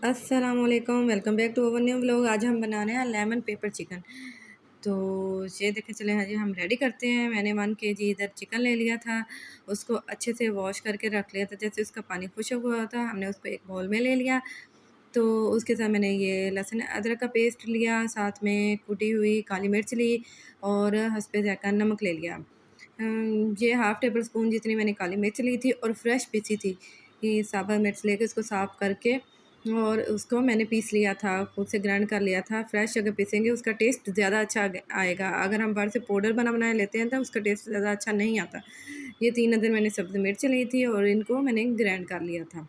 अस्सलामुअलैकुम, welcome back to our new vlog. आज हम बना रहे हैं लेमन पेपर चिकन। तो ये देखें, चले हाँ जी, हम रेडी करते हैं। मैंने 1 केजी इधर चिकन ले लिया था, उसको अच्छे से वॉश करके रख लिया था। जैसे उसका पानी खुश्क हुआ था, हमने उसको एक बाउल में ले लिया। तो उसके साथ मैंने ये लहसुन अदरक का पेस्ट लिया, साथ में कुटी हुई काली मिर्च ली और हस्बे ज़ायक़ा नमक ले लिया। ये हाफ़ टेबल स्पून जितनी मैंने काली मिर्च ली थी और फ्रेश पीसी थी। ये साबुत मिर्च लेके उसको साफ़ करके और उसको मैंने पीस लिया था, खुद से ग्राइंड कर लिया था। फ्रेश अगर पीसेंगे उसका टेस्ट ज़्यादा अच्छा आएगा। अगर हम बाहर से पाउडर बनाए लेते हैं तो उसका टेस्ट ज़्यादा अच्छा नहीं आता। ये 3 अदर मैंने सब्ज़ी मिर्च ली थी और इनको मैंने ग्राइंड कर लिया था।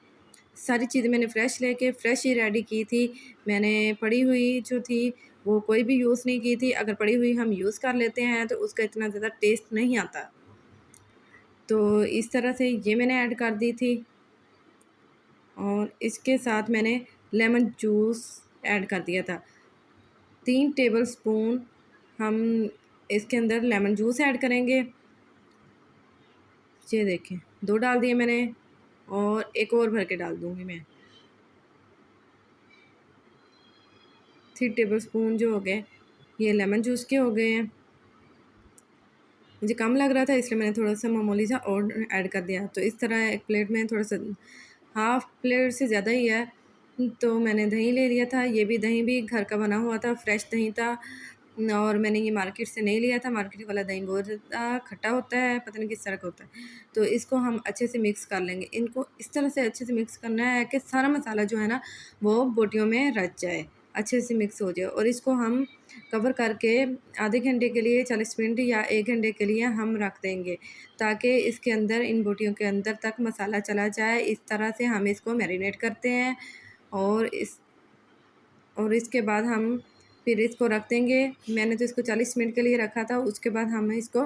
सारी चीज़ें मैंने फ्रेश लेके फ्रेश ही रेडी की थी। मैंने पड़ी हुई जो थी वो कोई भी यूज़ नहीं की थी। अगर पड़ी हुई हम यूज़ कर लेते हैं तो उसका इतना ज़्यादा टेस्ट नहीं आता। तो इस तरह से ये मैंने ऐड कर दी थी और इसके साथ मैंने लेमन जूस ऐड कर दिया था। 3 टेबलस्पून हम इसके अंदर लेमन जूस ऐड करेंगे। ये देखें, 2 डाल दिए मैंने और एक और भर के डाल दूँगी मैं। 3 टेबलस्पून जो हो गए, ये लेमन जूस के हो गए हैं। मुझे कम लग रहा था इसलिए मैंने थोड़ा-सा मामूली सा और ऐड कर दिया। तो इस तरह एक प्लेट में थोड़ा-सा हाफ़ प्लेट से ज़्यादा ही है। तो मैंने दही ले लिया था, ये भी दही भी घर का बना हुआ था, फ्रेश दही था और मैंने ये मार्केट से नहीं लिया था। मार्केट वाला दही बहुत ज़्यादा खट्टा होता है, पता नहीं किस तरह का होता है। तो इसको हम अच्छे से मिक्स कर लेंगे। इनको इस तरह से अच्छे से मिक्स करना है कि सारा मसाला जो है ना, वो बोटियों में रच जाए, अच्छे से मिक्स हो जाए और इसको हम कवर करके आधे घंटे के लिए 40 मिनट या 1 घंटे के लिए हम रख देंगे, ताकि इसके अंदर इन बोटियों के अंदर तक मसाला चला जाए। इस तरह से हम इसको मैरिनेट करते हैं और इसके बाद हम फिर इसको रख देंगे। मैंने तो इसको 40 मिनट के लिए रखा था, उसके बाद हम इसको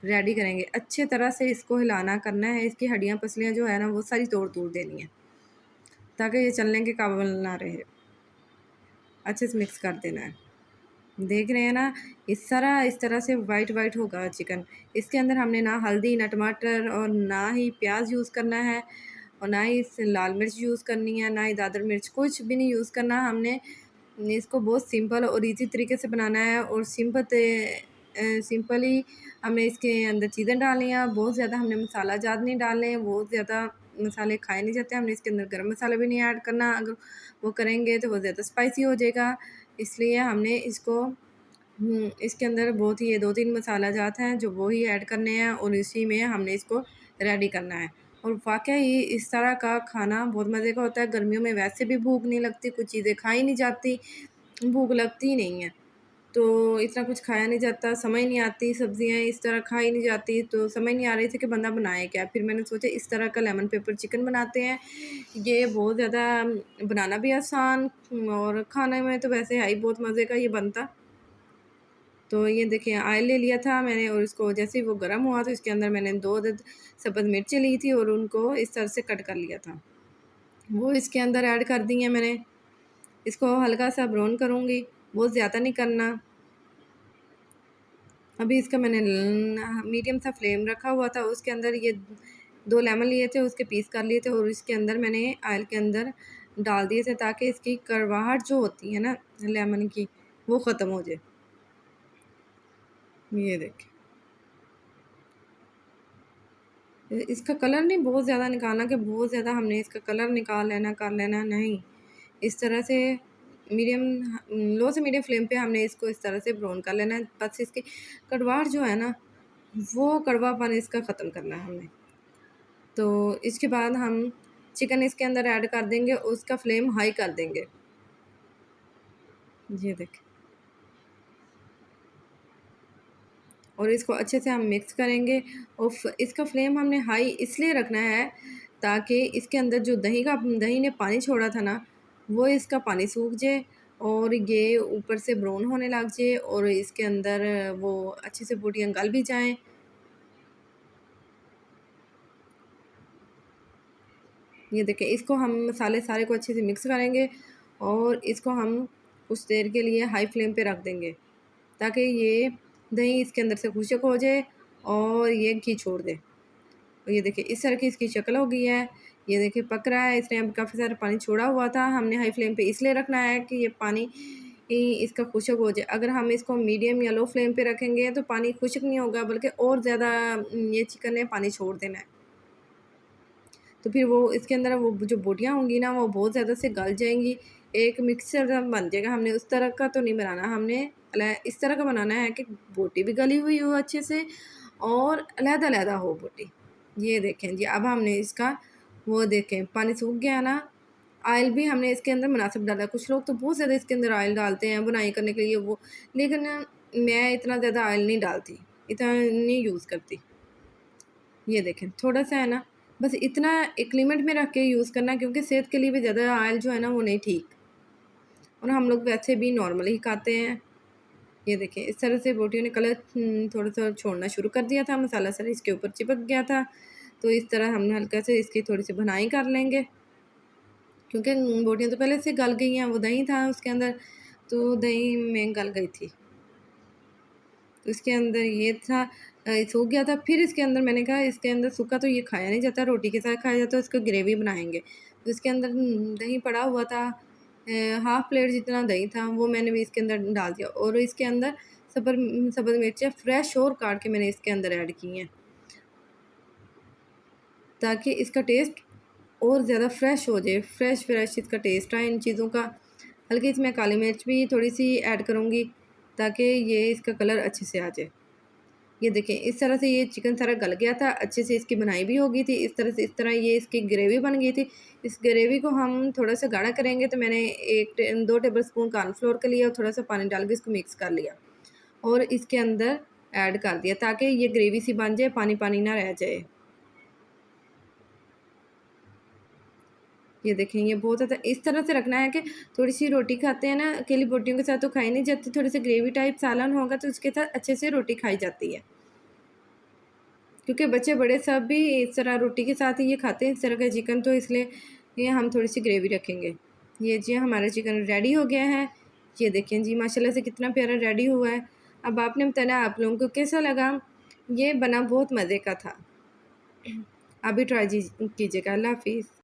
रेडी करेंगे। अच्छे तरह से इसको हिलाना करना है, इसकी हड्डियाँ पसलियाँ जो है ना वो सारी तोड़-तोड़ देनी है, ताकि ये चलने के काबिल ना रहे। अच्छे से मिक्स कर देना है। देख रहे हैं ना, इस तरह से वाइट होगा चिकन। इसके अंदर हमने ना हल्दी, ना टमाटर और ना ही प्याज यूज़ करना है और ना ही लाल मिर्च यूज़ करनी है, ना ही दादर मिर्च, कुछ भी नहीं यूज़ करना। हमने इसको बहुत सिंपल और ईज़ी तरीके से बनाना है और सिंपली हमने इसके अंदर चीज़ें डालनी हैं। बहुत ज़्यादा हमने मसाला ज़्यादा नहीं डालने हैं, बहुत ज़्यादा मसाले खाए नहीं जाते। हमने इसके अंदर गरम मसाला भी नहीं ऐड करना, अगर वो करेंगे तो वो ज़्यादा स्पाइसी हो जाएगा। इसलिए हमने इसके अंदर बहुत ही ये 2-3 मसाला जात हैं जो वो ही ऐड करने हैं और इसी में हमने इसको रेडी करना है। और वाक़ई इस तरह का खाना बहुत मज़े का होता है। गर्मियों में वैसे भी भूख नहीं लगती, कुछ चीज़ें खाई नहीं जाती, भूख लगती ही नहीं है। तो इतना कुछ खाया नहीं जाता, समझ नहीं आती, सब्ज़ियाँ इस तरह खाई नहीं जाती, तो समझ नहीं आ रही थी कि बंदा बनाए क्या? फिर मैंने सोचा इस तरह का लेमन पेपर चिकन बनाते हैं। ये बहुत ज़्यादा बनाना भी आसान और खाने में तो वैसे है ही बहुत मज़े का ये बनता। तो ये देखिए, ऑयल ले लिया था मैंने और इसको जैसे ही वो गर्म हुआ तो इसके अंदर मैंने 2 अदद सब्ज़ मिर्ची ली थी और उनको इस तरह से कट कर लिया था। वो इसके अंदर ऐड कर दी हैं मैंने। इसको हल्का-सा ब्राउन करूँगी, बहुत ज़्यादा नहीं करना। अभी इसका मैंने मीडियम सा फ्लेम रखा हुआ था, उसके अंदर ये 2 लेमन लिए थे, उसके पीस कर लिए थे और इसके अंदर मैंने ऑयल के अंदर डाल दिए थे ताकि इसकी कड़वाहट जो होती है ना लेमन की, वो ख़त्म हो जाए। ये देखिए। इसका कलर नहीं बहुत ज़्यादा निकालना कि बहुत ज़्यादा हमने इसका कलर निकाल लेना, कर लेना, नहीं। इस तरह से मीडियम लो से मीडियम फ्लेम पे हमने इसको इस तरह से ब्राउन कर लेना है। बस इसकी कड़वाहट जो है ना, वो कड़वापन इसका ख़त्म करना है हमने। तो इसके बाद हम चिकन इसके अंदर ऐड कर देंगे, उसका फ्लेम हाई कर देंगे। ये देखें। और इसको अच्छे से हम मिक्स करेंगे और इसका फ्लेम हमने हाई इसलिए रखना है ताकि इसके अंदर जो दही ने पानी छोड़ा था ना, वो इसका पानी सूख जाए और ये ऊपर से ब्राउन होने लग जाए और इसके अंदर वो अच्छे से बोटियाँ गल भी जाएँ। ये देखिए, इसको हम मसाले सारे को अच्छे से मिक्स करेंगे और इसको हम कुछ देर के लिए हाई फ्लेम पे रख देंगे ताकि ये दही इसके अंदर से खुशक हो जाए और ये घी छोड़ दे। और ये देखिए, इस तरह की इसकी शक्ल हो गई है। ये देखिए पक रहा है, इसने अब काफ़ी सारा पानी छोड़ा हुआ था। हमने हाई फ्लेम पे इसलिए रखना है कि ये पानी इसका खुश्क हो जाए। अगर हम इसको मीडियम या लो फ्लेम पे रखेंगे तो पानी खुश्क नहीं होगा, बल्कि और ज़्यादा ये चिकन ने पानी छोड़ देना है। तो फिर वो इसके अंदर वो जो बोटियाँ होंगी ना, वो बहुत ज़्यादा से गल जाएँगी। एक मिक्सचर बन जाएगा। हमने उस तरह का तो नहीं बनाना, हमने इस तरह का बनाना है कि बोटी भी गली हुई हो अच्छे से और अलहदा-अलहदा हो बोटी। ये देखें जी, अब हमने इसका वो देखें पानी सूख गया ना, ऑयल भी हमने इसके अंदर मुनासिब डाला। कुछ लोग तो बहुत ज़्यादा इसके अंदर ऑयल डालते हैं बुनाई करने के लिए वो, लेकिन मैं इतना ज़्यादा ऑयल नहीं डालती, इतना नहीं यूज़ करती। ये देखें थोड़ा-सा है ना, बस इतना एक लिमिट में रख के यूज़ करना, क्योंकि सेहत के लिए भी ज़्यादा ऑयल जो है ना वो नहीं ठीक, और हम लोग वैसे भी नॉर्मल ही खाते हैं। ये देखें इस तरह से बोटियों ने कलर थोड़ा-सा छोड़ना शुरू कर दिया था, मसाला सारा इसके ऊपर चिपक गया था। तो इस तरह हमने हल्का से इसकी थोड़ी-सी भुनाई कर लेंगे, क्योंकि बोटियाँ तो पहले से गल गई हैं, वो दही था उसके अंदर, तो दही में गल गई थी। तो इसके अंदर ये था सूख गया था। फिर इसके अंदर मैंने कहा इसके अंदर सूखा तो ये खाया नहीं जाता, रोटी के साथ खाया जाता है, इसको ग्रेवी बनाएँगे। तो इसके अंदर दही पड़ा हुआ था, हाफ़ प्लेट जितना दही था वो मैंने भी इसके अंदर डाल दिया, और इसके अंदर सब्ज़ मिर्चें फ्रेश और काट के मैंने इसके अंदर ऐड की हैं, ताकि इसका टेस्ट और ज़्यादा फ्रेश हो जाए, फ्रेश इसका टेस्ट आए इन चीज़ों का। हल्की इसमें काली मिर्च भी थोड़ी-सी ऐड करूँगी, ताकि ये इसका कलर अच्छे से आ जाए। ये देखें इस तरह से ये चिकन सारा गल गया था, अच्छे से इसकी बनाई भी हो गई थी। इस तरह ये इसकी ग्रेवी बन गई थी। इस ग्रेवी को हम थोड़ा-सा गाढ़ा करेंगे, तो मैंने 2 टेबलस्पून कॉर्नफ्लोर का लिया और थोड़ा-सा पानी डाल के इसको मिक्स कर लिया और इसके अंदर ऐड कर दिया, ताकि ये ग्रेवी सी बन जाए, पानी-पानी ना रह जाए। ये देखें ये बहुत ज़्यादा इस तरह से रखना है कि थोड़ी-सी रोटी खाते हैं ना, अकेली बोटियों के साथ तो खाई नहीं जाती, थोड़ी-सी ग्रेवी टाइप सालन होगा तो उसके साथ अच्छे से रोटी खाई जाती है। क्योंकि बच्चे बड़े सब भी इस तरह रोटी के साथ ही ये खाते हैं इस तरह का चिकन, तो इसलिए ये हम थोड़ी-सी ग्रेवी रखेंगे। ये जी हमारा चिकन रेडी हो गया है। ये देखें जी माशाल्लाह से कितना प्यारा रेडी हुआ है। अब आपने बताना आप लोगों को कैसा लगा? ये बना बहुत मज़े का था। आप भी ट्राई कीजिएगा। अल्लाह हाफ़िज़।